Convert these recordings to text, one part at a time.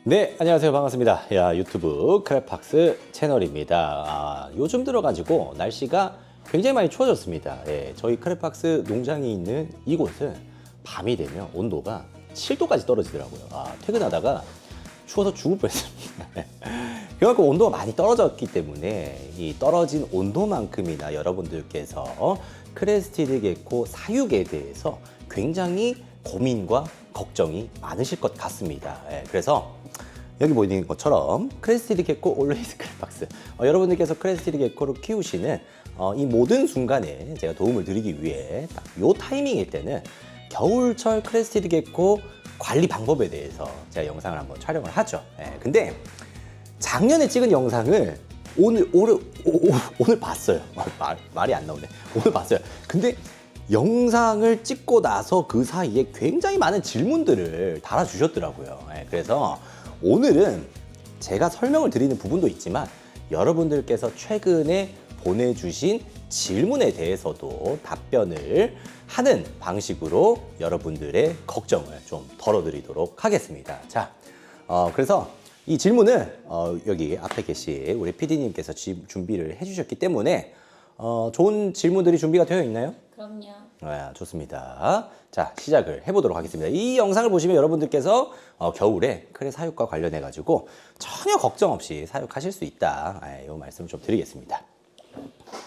네, 안녕하세요. 반갑습니다. 야, 유튜브 크랩박스 채널입니다. 요즘 들어가지고 날씨가 굉장히 많이 추워졌습니다. 예, 저희 크랩박스 농장이 있는 이곳은 밤이 되면 온도가 7도까지 떨어지더라고요. 퇴근하다가 추워서 죽을 뻔했습니다. 그만큼 온도가 많이 떨어졌기 때문에 이 떨어진 온도만큼이나 여러분들께서 크레스티드 게코 사육에 대해서 굉장히 고민과 걱정이 많으실 것 같습니다. 그래서 여기 보이는 것처럼 크레스티드 게코 올웨이즈 크랩박스, 여러분들께서 크레스티드 게코를 키우시는 이 모든 순간에 제가 도움을 드리기 위해 딱 요 타이밍일 때는 겨울철 크레스티드 게코 관리 방법에 대해서 제가 영상을 한번 촬영을 하죠. 근데 작년에 찍은 영상을 오늘 봤어요. 말이 안 나오네. 오늘 봤어요. 근데 영상을 찍고 나서 그 사이에 굉장히 많은 질문들을 달아주셨더라고요. 그래서 오늘은 제가 설명을 드리는 부분도 있지만 여러분들께서 최근에 보내주신 질문에 대해서도 답변을 하는 방식으로 여러분들의 걱정을 좀 덜어드리도록 하겠습니다. 자, 그래서 이 질문을 여기 앞에 계신 우리 PD님께서 준비를 해주셨기 때문에 좋은 질문들이 준비가 되어 있나요? 그럼요. 좋습니다. 자, 시작을 해보도록 하겠습니다. 이 영상을 보시면 여러분들께서 겨울에 크레 사육과 관련해 가지고 전혀 걱정 없이 사육하실 수 있다. 이 말씀을 좀 드리겠습니다.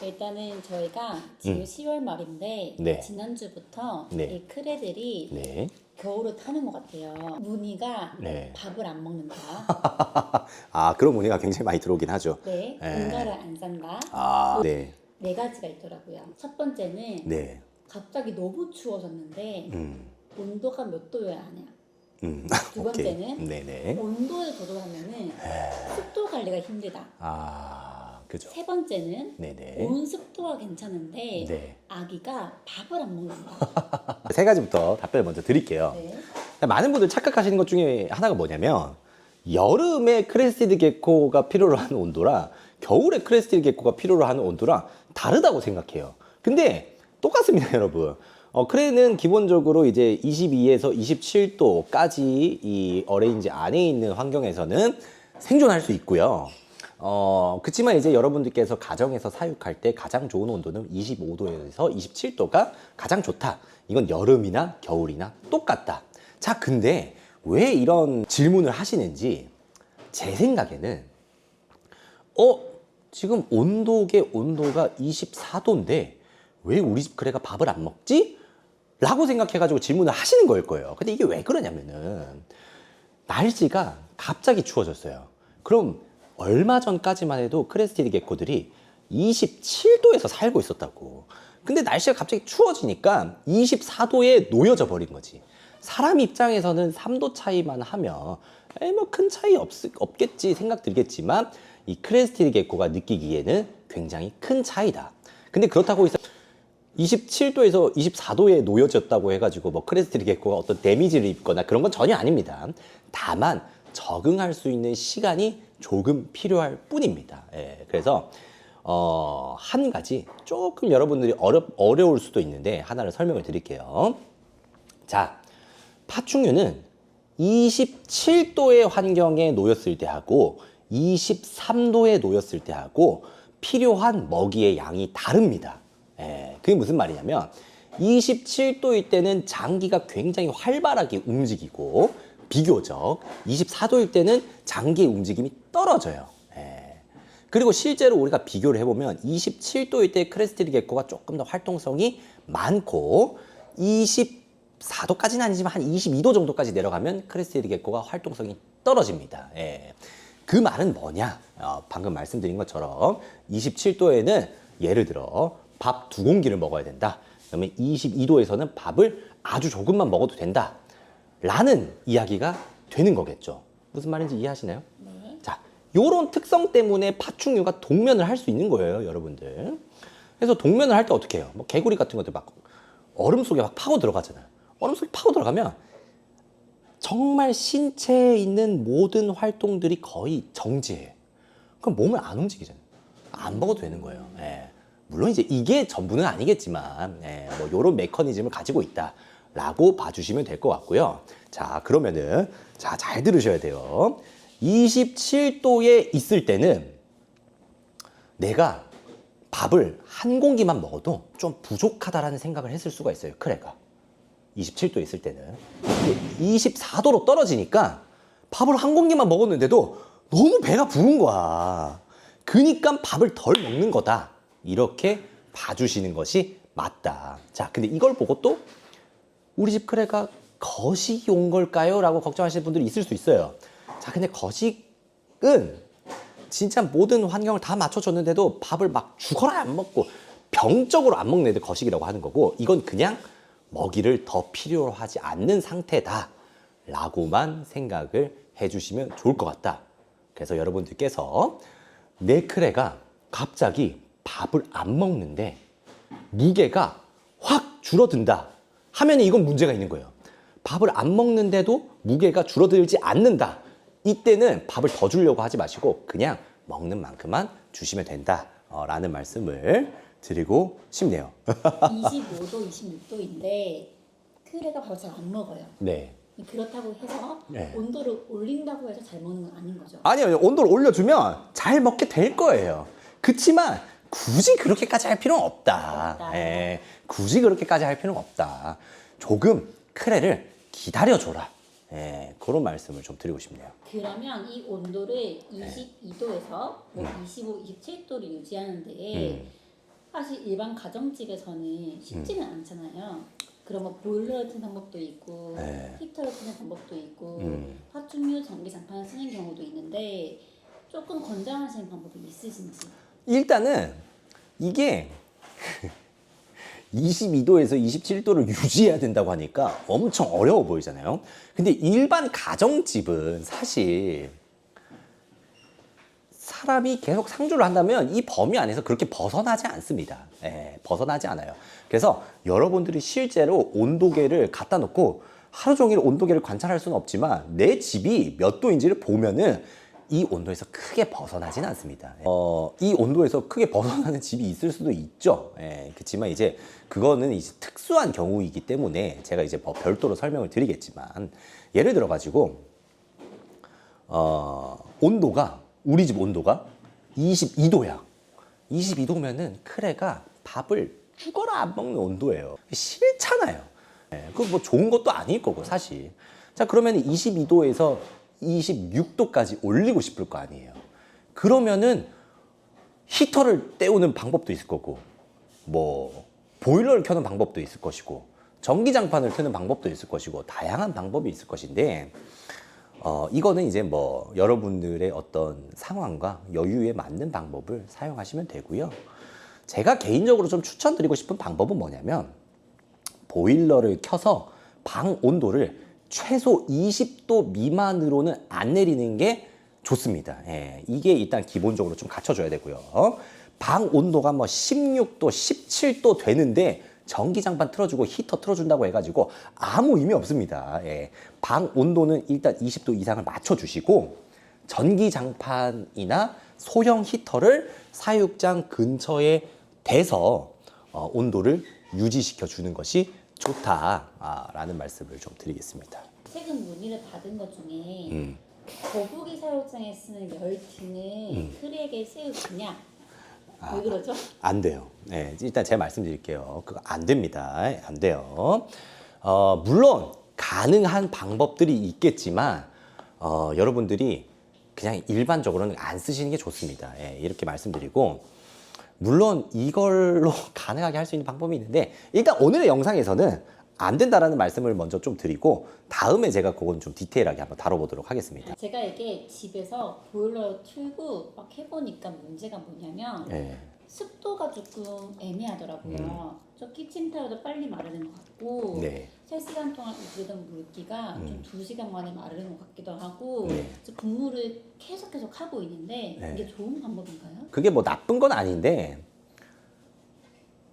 일단은 저희가 지금 10월 말인데 네. 지난주부터 네. 이 크레들이 네. 겨울을 타는 것 같아요. 무늬가 네. 밥을 안 먹는다. 그런 문의가 굉장히 많이 들어오긴 하죠. 네. 응가를 안 산다. 네. 네 가지가 있더라고요. 첫 번째는 네. 갑자기 너무 추워졌는데 음. 온도가 몇 도여야 하냐. 두 오케이. 번째는 네네. 온도에 조절하면은 습도 관리가 힘들다. 그죠. 세 번째는 네네. 온습도가 괜찮은데 네. 아기가 밥을 안 먹는다. 세 가지부터 답변을 먼저 드릴게요. 네. 많은 분들 착각하시는 것 중에 하나가 뭐냐면 여름에 크레스티드 게코가 필요로 하는 온도랑 겨울에 크레스티드 게코가 필요로 하는 온도랑 다르다고 생각해요. 근데 똑같습니다, 여러분. 크레는 기본적으로 이제 22에서 27도까지 이 어레인지 안에 있는 환경에서는 생존할 수 있고요. 그치만 이제 여러분들께서 가정에서 사육할 때 가장 좋은 온도는 25도에서 27도가 가장 좋다. 이건 여름이나 겨울이나 똑같다. 자, 근데 왜 이런 질문을 하시는지 제 생각에는 지금 온도계 온도가 24도인데 왜 우리 집 크레가 밥을 안 먹지? 라고 생각해가지고 질문을 하시는 거일 거예요. 근데 이게 왜 그러냐면은 날씨가 갑자기 추워졌어요. 그럼 얼마 전까지만 해도 크레스티드 게코들이 27도에서 살고 있었다고. 근데 날씨가 갑자기 추워지니까 24도에 놓여져 버린 거지. 사람 입장에서는 3도 차이만 하면 뭐 큰 차이 없겠지 생각 들겠지만 이 크레스티드 게코가 느끼기에는 굉장히 큰 차이다. 근데 그렇다고 해서 27도에서 24도에 놓여졌다고 해가지고 뭐 크레스티드 게코가 어떤 데미지를 입거나 그런 건 전혀 아닙니다. 다만 적응할 수 있는 시간이 조금 필요할 뿐입니다. 그래서 한 가지 조금 여러분들이 어려울 수도 있는데 하나를 설명을 드릴게요. 자, 파충류는 27도의 환경에 놓였을 때 하고 23도에 놓였을 때 하고 필요한 먹이의 양이 다릅니다. 그게 무슨 말이냐면 27도일 때는 장기가 굉장히 활발하게 움직이고 비교적 24도일 때는 장기의 움직임이 떨어져요. 그리고 실제로 우리가 비교를 해보면 27도일 때 크레스티드 게코가 조금 더 활동성이 많고 24도까지는 아니지만 한 22도 정도까지 내려가면 크레스티드 게코가 활동성이 떨어집니다. 그 말은 뭐냐? 방금 말씀드린 것처럼 27도에는 예를 들어 밥 2공기를 먹어야 된다. 그러면 22도에서는 밥을 아주 조금만 먹어도 된다. 라는 이야기가 되는 거겠죠. 무슨 말인지 이해하시나요? 네. 자, 요런 특성 때문에 파충류가 동면을 할 수 있는 거예요, 여러분들. 그래서 동면을 할 때 어떻게 해요? 뭐 개구리 같은 것들 막 얼음 속에 막 파고 들어가잖아요. 얼음 속에 파고 들어가면 정말 신체에 있는 모든 활동들이 거의 정지해요. 그럼 몸을 안 움직이잖아요. 안 먹어도 되는 거예요. 물론 이제 이게 전부는 아니겠지만, 뭐 요런 메커니즘을 가지고 있다. 라고 봐주시면 될 것 같고요. 자, 그러면은 자, 잘 들으셔야 돼요. 27도에 있을 때는 내가 밥을 한 공기만 먹어도 좀 부족하다라는 생각을 했을 수가 있어요. 크레가 27도에 있을 때는. 24도로 떨어지니까 밥을 한 공기만 먹었는데도 너무 배가 부른 거야. 그니까 밥을 덜 먹는 거다. 이렇게 봐주시는 것이 맞다. 자, 근데 이걸 보고 또 우리 집 크레가 거식이 온 걸까요? 라고 걱정하시는 분들이 있을 수 있어요. 자, 근데 거식은 진짜 모든 환경을 다 맞춰줬는데도 밥을 막 죽어라 안 먹고 병적으로 안 먹는 애들 거식이라고 하는 거고, 이건 그냥 먹이를 더 필요로 하지 않는 상태다 라고만 생각을 해주시면 좋을 것 같다. 그래서 여러분들께서 내 크레가 갑자기 밥을 안 먹는데 무게가 확 줄어든다 하면 이건 문제가 있는 거예요. 밥을 안 먹는데도 무게가 줄어들지 않는다. 이때는 밥을 더 주려고 하지 마시고 그냥 먹는 만큼만 주시면 된다 라는 말씀을 드리고 싶네요. 25도, 26도인데 크레가 밥을 잘 안 먹어요. 네. 그렇다고 해서 네. 온도를 올린다고 해서 잘 먹는 건 아닌 거죠. 아니요, 온도를 올려주면 잘 먹게 될 거예요. 그치만 굳이 그렇게까지 할 필요는 없다. 예, 굳이 그렇게까지 할 필요는 없다. 조금 크레를 기다려줘라. 예, 그런 말씀을 좀 드리고 싶네요. 그러면 이 온도를 22도에서 뭐 25, 27도를 유지하는데 사실 일반 가정집에서는 쉽지는 않잖아요. 그러면 보일러를 트는 방법도 있고 히터를 트는 방법도 있고 파충류 전기장판을 쓰는 경우도 있는데 조금 권장하시는 방법이 있으신지? 일단은 이게 22도에서 27도를 유지해야 된다고 하니까 엄청 어려워 보이잖아요. 근데 일반 가정집은 사실 사람이 계속 상주를 한다면 이 범위 안에서 그렇게 벗어나지 않습니다. 예, 벗어나지 않아요. 그래서 여러분들이 실제로 온도계를 갖다 놓고 하루 종일 온도계를 관찰할 수는 없지만 내 집이 몇 도인지를 보면은 이 온도에서 크게 벗어나진 않습니다. 이 온도에서 크게 벗어나는 집이 있을 수도 있죠. 예, 그렇지만 이제 그거는 이제 특수한 경우이기 때문에 제가 이제 뭐 별도로 설명을 드리겠지만, 예를 들어 가지고 온도가, 우리 집 온도가 22도야. 22도면은 크레가 밥을 죽어라 안 먹는 온도예요. 싫잖아요. 예, 그거 뭐 좋은 것도 아닐 거고 사실. 자, 그러면 22도에서 26도까지 올리고 싶을 거 아니에요. 그러면은 히터를 때우는 방법도 있을 거고, 뭐 보일러를 켜는 방법도 있을 것이고, 전기장판을 트는 방법도 있을 것이고, 다양한 방법이 있을 것인데, 이거는 이제 뭐 여러분들의 어떤 상황과 여유에 맞는 방법을 사용하시면 되고요. 제가 개인적으로 좀 추천드리고 싶은 방법은 뭐냐면, 보일러를 켜서 방 온도를 최소 20도 미만으로는 안 내리는 게 좋습니다. 예, 이게 일단 기본적으로 좀 갖춰줘야 되고요. 방 온도가 뭐 16도, 17도 되는데 전기장판 틀어주고 히터 틀어준다고 해가지고 아무 의미 없습니다. 예, 방 온도는 일단 20도 이상을 맞춰주시고, 전기장판이나 소형 히터를 사육장 근처에 대서 온도를 유지시켜 주는 것이 좋다라는 말씀을 좀 드리겠습니다. 최근 문의를 받은 것 중에 거북이 사육장에 쓰는 열티는 크레에게 쓰여지냐? 왜 그러죠? 안 돼요. 네, 일단 제가 말씀드릴게요. 그거 안 됩니다. 안 돼요. 물론 가능한 방법들이 있겠지만 여러분들이 그냥 일반적으로는 안 쓰시는 게 좋습니다. 예, 이렇게 말씀드리고, 물론 이걸로 가능하게 할 수 있는 방법이 있는데, 일단 오늘의 영상에서는 안 된다라는 말씀을 먼저 좀 드리고, 다음에 제가 그건 좀 디테일하게 한번 다뤄보도록 하겠습니다. 제가 이게 집에서 보일러 틀고 막 해보니까 문제가 뭐냐면 예. 습도가 조금 애매하더라고요. 저 키친타올도 빨리 마르는 것 같고, 네. 3시간 동안 입으던 물기가 좀 2시간 만에 마르는 것 같기도 하고, 네. 저 분무를 계속 하고 있는데 네. 이게 좋은 방법인가요? 그게 뭐 나쁜 건 아닌데,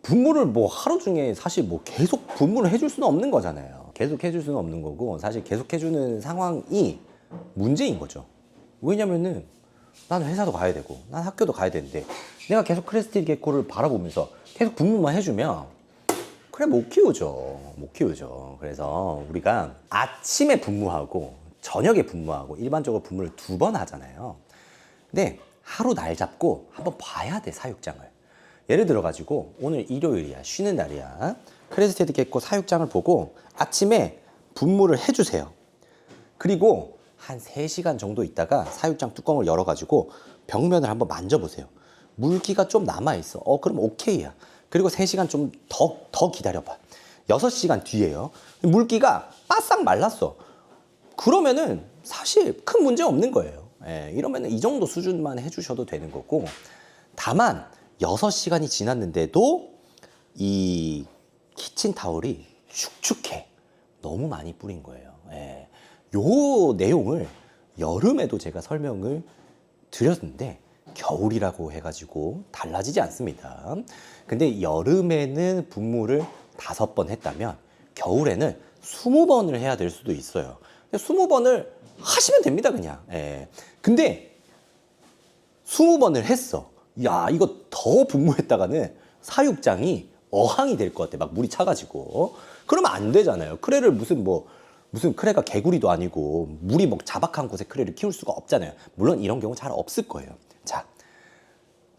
분무를 뭐 하루 중에 사실 뭐 계속 분무를 해줄 수는 없는 거잖아요. 계속 해줄 수는 없는 거고, 사실 계속 해주는 상황이 문제인 거죠. 왜냐면은 나는 회사도 가야 되고, 난 학교도 가야 되는데, 내가 계속 크레스티 게코를 바라보면서 계속 분무만 해주면 그래 못 키우죠. 못 키우죠. 그래서 우리가 아침에 분무하고 저녁에 분무하고 일반적으로 분무를 2번 하잖아요. 근데 하루 날 잡고 한번 봐야 돼, 사육장을. 예를 들어 가지고 오늘 일요일이야, 쉬는 날이야. 크레스티드 게코 사육장을 보고 아침에 분무를 해주세요. 그리고 한 3시간 정도 있다가 사육장 뚜껑을 열어가지고 벽면을 한번 만져보세요. 물기가 좀 남아있어. 그럼 오케이야. 그리고 3시간 좀 더 기다려봐. 6시간 뒤에요. 물기가 바싹 말랐어. 그러면은 사실 큰 문제 없는 거예요. 이러면은 이 정도 수준만 해주셔도 되는 거고, 다만 6시간이 지났는데도 이 키친타올이 축축해. 너무 많이 뿌린 거예요. 요 내용을 여름에도 제가 설명을 드렸는데 겨울이라고 해가지고 달라지지 않습니다. 근데 여름에는 분무를 5번 했다면 겨울에는 20번을 해야 될 수도 있어요. 20번을 하시면 됩니다, 그냥. 근데 20번을 했어. 야, 이거 더 분무했다가는 사육장이 어항이 될 것 같아. 막 물이 차가지고. 그러면 안 되잖아요. 크레를 무슨 크레가 개구리도 아니고 물이 뭐 자박한 곳에 크레를 키울 수가 없잖아요. 물론 이런 경우 잘 없을 거예요. 자,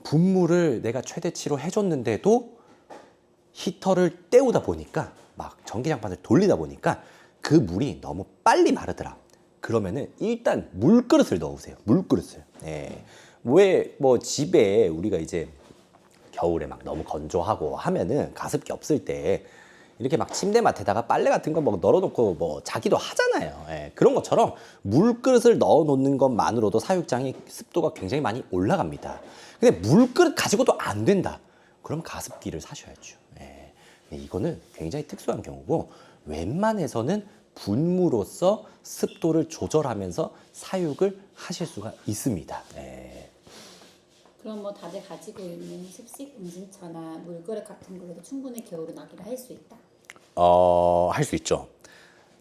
분무를 내가 최대치로 해줬는데도 히터를 때우다 보니까 막 전기장판을 돌리다 보니까 그 물이 너무 빨리 마르더라. 그러면은 일단 물그릇을 넣으세요. 물그릇을. 왜 뭐 집에 우리가 이제 겨울에 막 너무 건조하고 하면은 가습기 없을 때 이렇게 막 침대맡에다가 빨래 같은 거 뭐 널어놓고 뭐 자기도 하잖아요. 그런 것처럼 물그릇을 넣어 놓는 것만으로도 사육장의 습도가 굉장히 많이 올라갑니다. 근데 물그릇 가지고도 안 된다. 그럼 가습기를 사셔야죠. 근데 이거는 굉장히 특수한 경우고 웬만해서는 분무로서 습도를 조절하면서 사육을 하실 수가 있습니다. 그럼 뭐 다들 가지고 있는 습식 은신처나 물그릇 같은 걸로도 충분히 겨울은 아기를 할 수 있다. 할 수 있죠.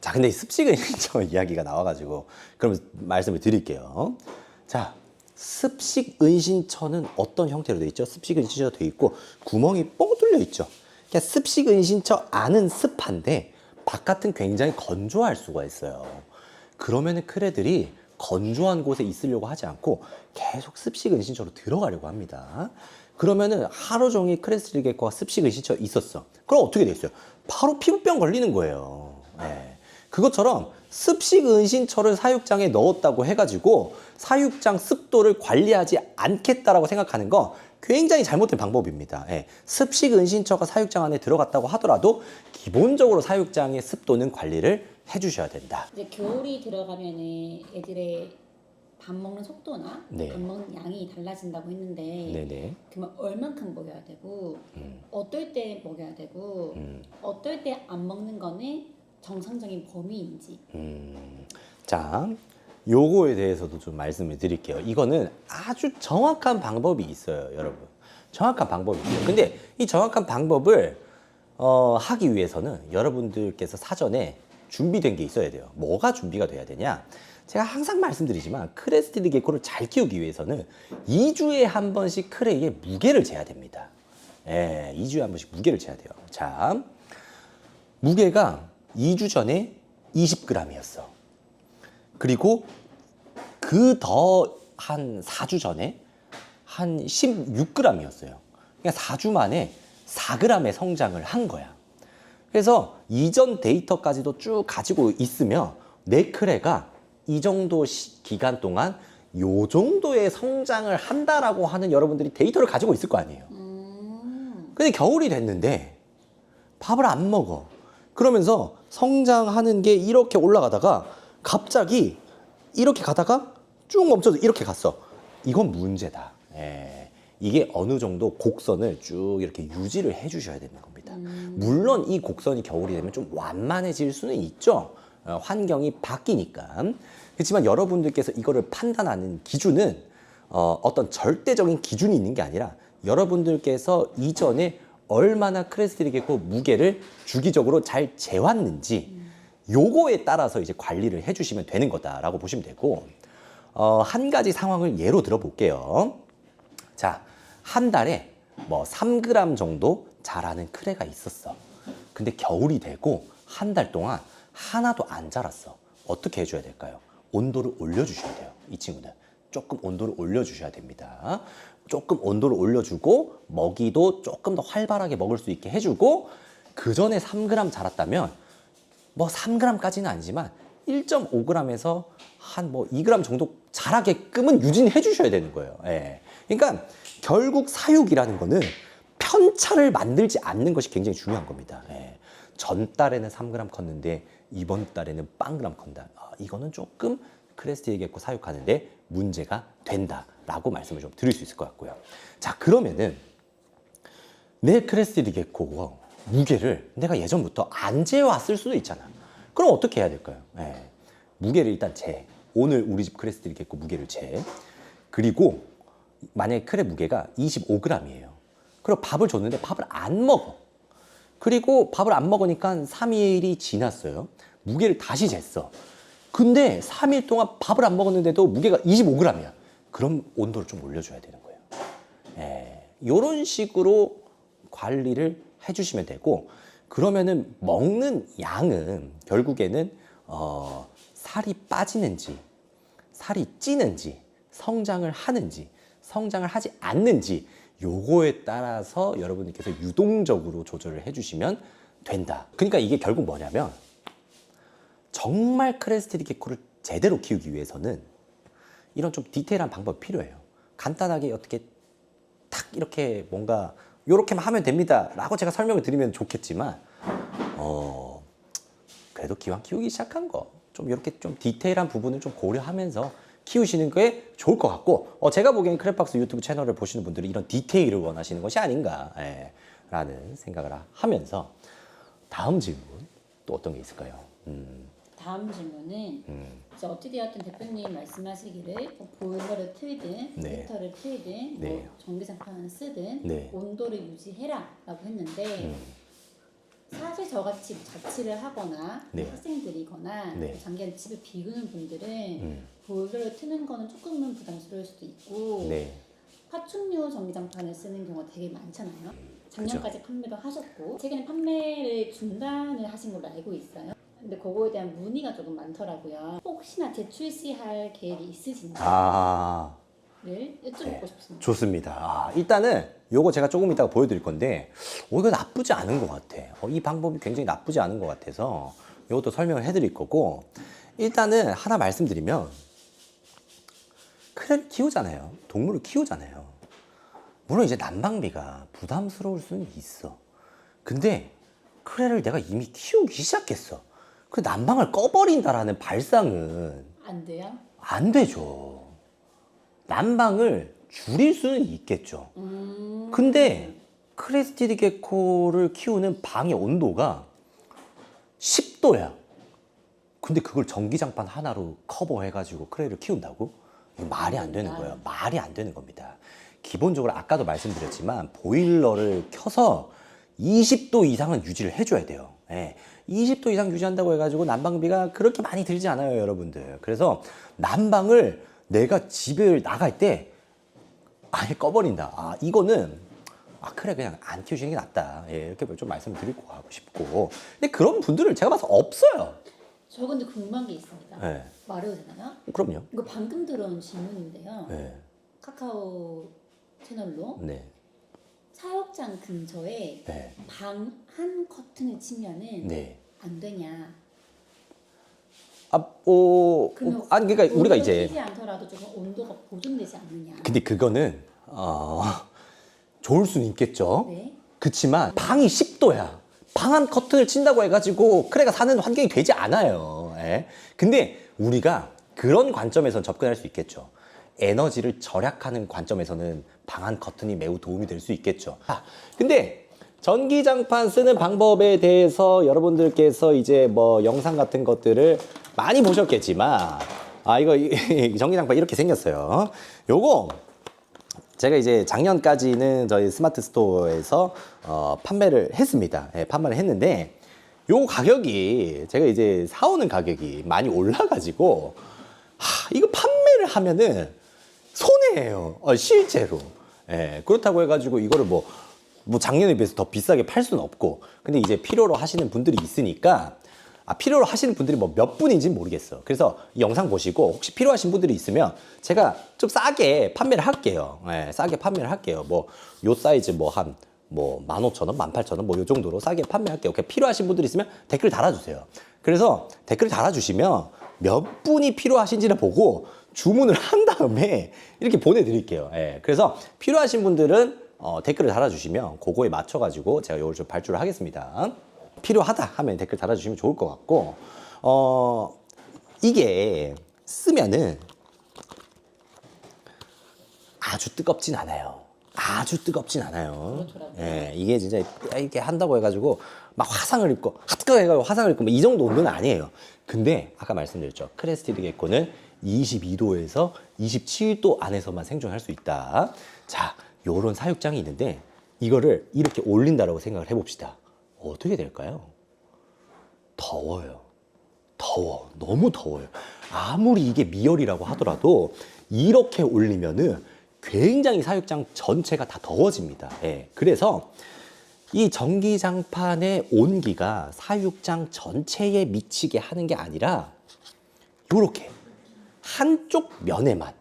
자, 근데 습식 은신처 이야기가 나와가지고 그럼 말씀을 드릴게요. 자, 습식 은신처는 어떤 형태로 되어 있죠? 습식 은신처가 되어 있고 구멍이 뻥 뚫려 있죠. 그러니까 습식 은신처 안은 습한데 바깥은 굉장히 건조할 수가 있어요. 그러면은 크레들이 건조한 곳에 있으려고 하지 않고 계속 습식 은신처로 들어가려고 합니다. 그러면은 하루 종일 크레스티드 게코가 습식 은신처에 있었어. 그럼 어떻게 돼 있어요? 바로 피부병 걸리는 거예요. 그것처럼 습식 은신처를 사육장에 넣었다고 해가지고 사육장 습도를 관리하지 않겠다라고 생각하는 거 굉장히 잘못된 방법입니다. 습식 은신처가 사육장 안에 들어갔다고 하더라도 기본적으로 사육장의 습도는 관리를 해주셔야 된다. 이제 겨울이 들어가면은 애들의 밥 먹는 속도나 네. 밥 먹는 양이 달라진다고 했는데 네네. 그러면 얼만큼 먹여야 되고 어떨 때 먹여야 되고 어떨 때 안 먹는 거는 정상적인 범위인지. 자, 요거에 대해서도 좀 말씀을 드릴게요. 이거는 아주 정확한 방법이 있어요, 여러분. 정확한 방법이 있어요. 근데 이 정확한 방법을 하기 위해서는 여러분들께서 사전에 준비된 게 있어야 돼요. 뭐가 준비가 돼야 되냐? 제가 항상 말씀드리지만 크레스티드 게코를 잘 키우기 위해서는 2주에 한 번씩 크레의 무게를 재야 됩니다. 2주에 한 번씩 무게를 재야 돼요. 자, 무게가 2주 전에 20g이었어. 그리고 그 더 한 4주 전에 한 16g이었어요. 그러니까 4주 만에 4g의 성장을 한 거야. 그래서 이전 데이터까지도 쭉 가지고 있으면 내 크레가 이 정도 기간 동안 요 정도의 성장을 한다라고 하는 여러분들이 데이터를 가지고 있을 거 아니에요. 근데 겨울이 됐는데 밥을 안 먹어. 그러면서 성장하는 게 이렇게 올라가다가 갑자기 이렇게 가다가 쭉 멈춰서 이렇게 갔어. 이건 문제다. 이게 어느 정도 곡선을 쭉 이렇게 유지를 해주셔야 되는 겁니다. 물론 이 곡선이 겨울이 되면 좀 완만해질 수는 있죠. 환경이 바뀌니까. 그렇지만 여러분들께서 이거를 판단하는 기준은 어떤 절대적인 기준이 있는 게 아니라 여러분들께서 이전에 얼마나 크레스티드 게코 무게를 주기적으로 잘 재왔는지 요거에 따라서 이제 관리를 해주시면 되는 거다라고 보시면 되고, 한 가지 상황을 예로 들어볼게요. 자, 한 달에 뭐 3g 정도 자라는 크레가 있었어. 근데 겨울이 되고 한 달 동안 하나도 안 자랐어. 어떻게 해줘야 될까요? 온도를 올려주셔야 돼요. 이 친구는 조금 온도를 올려주셔야 됩니다. 조금 온도를 올려주고 먹이도 조금 더 활발하게 먹을 수 있게 해주고, 그 전에 3g 자랐다면 뭐 3g까지는 아니지만 1.5g에서 한 뭐 2g 정도 자라게끔은 유지해 주셔야 되는 거예요. 예. 그러니까 결국 사육이라는 거는 편차를 만들지 않는 것이 굉장히 중요한 겁니다. 예. 전 달에는 3g 컸는데 이번 달에는 빵그램 컸다. 이거는 조금 크레스티드 게코 사육하는데 문제가 된다라고 말씀을 좀 드릴 수 있을 것 같고요. 자, 그러면은 내 크레스티드 게코 무게를 내가 예전부터 안 재왔을 수도 있잖아. 그럼 어떻게 해야 될까요? 예. 무게를 일단 재. 오늘 우리 집 크레스티드 게코 무게를 재. 그리고 만약에 크레 무게가 25g이에요. 그리고 밥을 줬는데 밥을 안 먹어. 그리고 밥을 안 먹으니까 3일이 지났어요. 무게를 다시 쟀어. 근데 3일 동안 밥을 안 먹었는데도 무게가 25g이야. 그럼 온도를 좀 올려줘야 되는 거예요. 이런 식으로 관리를 해주시면 되고, 그러면은 먹는 양은 결국에는 살이 빠지는지, 살이 찌는지, 성장을 하는지, 성장을 하지 않는지, 요거에 따라서 여러분들께서 유동적으로 조절을 해주시면 된다. 그러니까 이게 결국 뭐냐면, 정말 크레스티드 게코를 제대로 키우기 위해서는 이런 좀 디테일한 방법이 필요해요. 간단하게 어떻게 탁 이렇게 뭔가 요렇게만 하면 됩니다 라고 제가 설명을 드리면 좋겠지만, 그래도 기왕 키우기 시작한 거 좀 이렇게 좀 디테일한 부분을 좀 고려하면서 키우시는 게 좋을 것 같고, 제가 보기엔 크랩박스 유튜브 채널을 보시는 분들이 이런 디테일을 원하시는 것이 아닌가 라는 생각을 하면서, 다음 질문 또 어떤 게 있을까요? 다음 질문은 이제 어찌 되었든 대표님 말씀하시기를 뭐 보일러를 틀든 네. 히터를 틀든 네. 뭐 전기장판을 쓰든 네. 온도를 유지해라라고 했는데, 사실 저같이 자취를 하거나 네. 학생들이거나 네. 장기간 집을 비우는 분들은 보일러를 트는 거는 조금은 부담스러울 수도 있고, 네. 파충류 전기장판을 쓰는 경우가 되게 많잖아요. 작년까지 판매도 하셨고 최근에 판매를 중단을 하신 걸로 알고 있어요. 근데 그거에 대한 문의가 조금 많더라고요. 혹시나 재출시할 계획이 있으신지를 여쭤보고 네. 싶습니다. 좋습니다. 일단은 요거 제가 조금 이따가 보여드릴 건데, 이거 나쁘지 않은 것 같아. 이 방법이 굉장히 나쁘지 않은 것 같아서 이것도 설명을 해드릴 거고, 일단은 하나 말씀드리면, 크레를 키우잖아요. 동물을 키우잖아요. 물론 이제 난방비가 부담스러울 수는 있어. 근데 크레를 내가 이미 키우기 시작했어. 그 난방을 꺼버린다라는 발상은 안 돼요? 안 되죠. 난방을 줄일 수는 있겠죠. 근데 크레스티드 게코를 키우는 방의 온도가 10도야. 근데 그걸 전기장판 하나로 커버해가지고 크레를 키운다고? 이거 말이 안 되는 거예요. 말이 안 되는 겁니다. 기본적으로 아까도 말씀드렸지만 보일러를 켜서 20도 이상은 유지를 해줘야 돼요. 20도 이상 유지한다고 해가지고 난방비가 그렇게 많이 들지 않아요, 여러분들. 그래서 난방을 내가 집을 나갈 때 아예 꺼버린다. 이거는 그래 그냥 안 키우시는 게 낫다. 이렇게 좀 말씀드리고 하고 싶고. 근데 그런 분들은 제가 봐서 없어요. 저 근데 궁금한 게 있습니다. 네. 말해도 되나요? 그럼요. 이거 방금 들어온 질문인데요. 네. 카카오 채널로 네. 사육장 근처에 네. 방 한 커튼을 치면은 네. 안 되냐? 그러면 아니 그러니까 우리가 이제 키지 않더라도 조금 온도가 보존되지 않느냐? 근데 그거는 좋을 수는 있겠죠. 네. 그치만 방이 10도야. 방 한 커튼을 친다고 해가지고 크레가 사는 환경이 되지 않아요. 근데 우리가 그런 관점에서 접근할 수 있겠죠. 에너지를 절약하는 관점에서는 방 한 커튼이 매우 도움이 될 수 있겠죠. 근데 전기장판 쓰는 방법에 대해서 여러분들께서 이제 뭐 영상 같은 것들을 많이 보셨겠지만, 이거 전기장판 이렇게 생겼어요. 요거 제가 이제 작년까지는 저희 스마트 스토어에서 판매를 했습니다. 판매를 했는데, 요 가격이 제가 이제 사오는 가격이 많이 올라가지고 이거 판매를 하면은 손해예요. 실제로. 그렇다고 해가지고 이거를 뭐 뭐 작년에 비해서 더 비싸게 팔 수는 없고, 근데 이제 필요로 하시는 분들이 있으니까, 필요로 하시는 분들이 뭐 몇 분인지는 모르겠어. 그래서 이 영상 보시고 혹시 필요하신 분들이 있으면 제가 좀 싸게 판매를 할게요. 예, 싸게 판매를 할게요. 뭐 요 사이즈 뭐 한 15,000원, 18,000원 뭐 요 정도로 싸게 판매할게요. 필요하신 분들이 있으면 댓글 달아주세요. 그래서 댓글 달아주시면 몇 분이 필요하신지를 보고 주문을 한 다음에 이렇게 보내드릴게요. 예, 그래서 필요하신 분들은 댓글을 달아주시면 그거에 맞춰가지고 제가 이걸 좀 발주를 하겠습니다. 필요하다 하면 댓글 달아주시면 좋을 것 같고, 이게 쓰면은 아주 뜨겁진 않아요. 아주 뜨겁진 않아요. 그렇더라고요. 예, 이게 진짜 이렇게 한다고 해가지고 막 화상을 입고 핫뜨거 해가지고 화상을 입고 이 정도 온도는 아니에요. 근데 아까 말씀드렸죠. 크레스티드 게코는 22도에서 27도 안에서만 생존할 수 있다. 자, 요런 사육장이 있는데 이거를 이렇게 올린다라고 생각을 해봅시다. 어떻게 될까요? 더워요. 더워. 너무 더워요. 아무리 이게 미열이라고 하더라도 이렇게 올리면은 굉장히 사육장 전체가 다 더워집니다. 예. 그래서 이 전기장판의 온기가 사육장 전체에 미치게 하는 게 아니라 이렇게 한쪽 면에만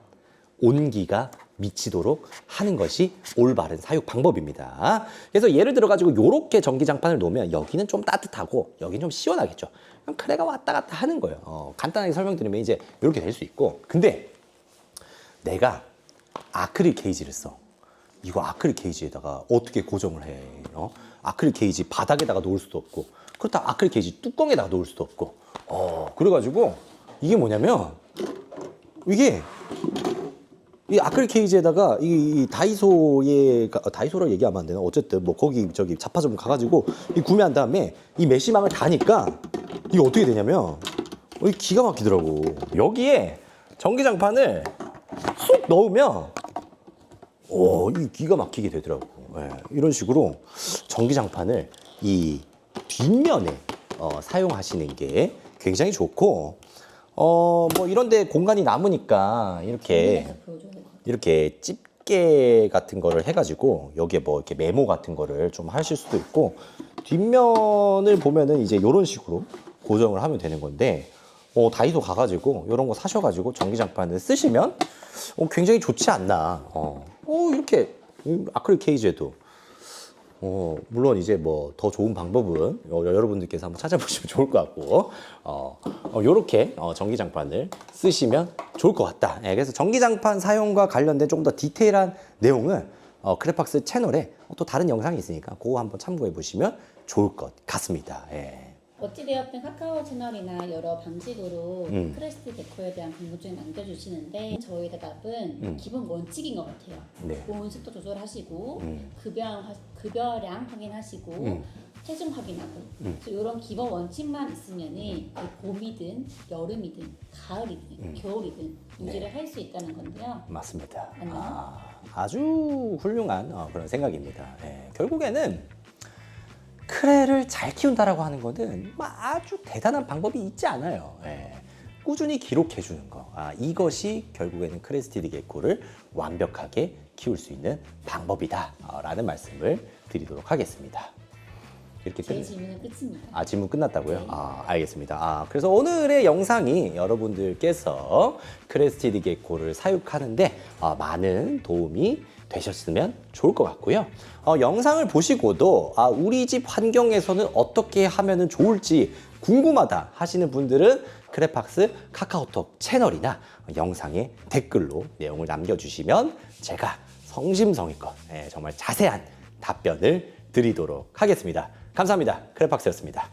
온기가 미치도록 하는 것이 올바른 사육 방법입니다. 그래서 예를 들어 가지고 이렇게 전기장판을 놓으면 여기는 좀 따뜻하고 여기는 좀 시원하겠죠. 그럼 크레가 왔다 갔다 하는 거예요. 간단하게 설명드리면 이제 이렇게 될 수 있고, 근데 내가 아크릴 케이지를 써. 이거 아크릴 케이지에다가 어떻게 고정을 해? 아크릴 케이지 바닥에다가 놓을 수도 없고, 그렇다 아크릴 케이지 뚜껑에다가 놓을 수도 없고, 그래가지고 이게 뭐냐면 이게 이 아크릴 케이지에다가 이 다이소라고 얘기하면 안 되나? 어쨌든 뭐 거기 저기 자파점 가가지고 이 구매한 다음에 이 메시망을 다니까 이게 어떻게 되냐면 이게 기가 막히더라고. 여기에 전기장판을 쏙 넣으면 이 기가 막히게 되더라고. 예, 이런 식으로 전기장판을 이 뒷면에 사용하시는 게 굉장히 좋고, 뭐 이런데 공간이 남으니까 이렇게 집게 같은 거를 해가지고 여기에 뭐 이렇게 메모 같은 거를 좀 하실 수도 있고, 뒷면을 보면은 이제 이런 식으로 고정을 하면 되는 건데, 다이소 가가지고 이런 거 사셔가지고 전기장판을 쓰시면 굉장히 좋지 않나. 이렇게 아크릴 케이지에도 물론 이제 뭐 더 좋은 방법은 여러분들께서 한번 찾아보시면 좋을 것 같고, 요렇게 전기장판을 쓰시면 좋을 것 같다. 예, 그래서 전기장판 사용과 관련된 조금 더 디테일한 내용은 크레팍스 채널에 또 다른 영상이 있으니까 그거 한번 참고해 보시면 좋을 것 같습니다. 예. 어찌되었든 카카오 채널이나 여러 방식으로 크레스티 데코에 대한 궁금증을 남겨주시는데 저희 대답은 기본 원칙인 것 같아요. 네. 온습도 조절하시고 급여량 확인하시고 체중 확인하고 그래서 이런 기본 원칙만 있으면은 봄이든 여름이든 가을이든 겨울이든 유지를 할 수 있다는 건데요. 맞습니다. 맞나요? 아주 훌륭한 그런 생각입니다. 예. 결국에는 크레를 잘 키운다라고 하는 거는 아주 대단한 방법이 있지 않아요. 예. 꾸준히 기록해 주는 거. 이것이 결국에는 크레스티드 게코를 완벽하게 키울 수 있는 방법이다. 라는 말씀을 드리도록 하겠습니다. 이렇게 제 질문은 끝입니다. 질문 끝났다고요? 네. 알겠습니다. 그래서 오늘의 영상이 여러분들께서 크레스티드 게코를 사육하는데 많은 도움이 되셨으면 좋을 것 같고요. 영상을 보시고도 우리 집 환경에서는 어떻게 하면 좋을지 궁금하다 하시는 분들은 크레팍스 카카오톡 채널이나 영상에 댓글로 내용을 남겨주시면 제가 성심성의껏 정말 자세한 답변을 드리도록 하겠습니다. 감사합니다. 크레팍스였습니다.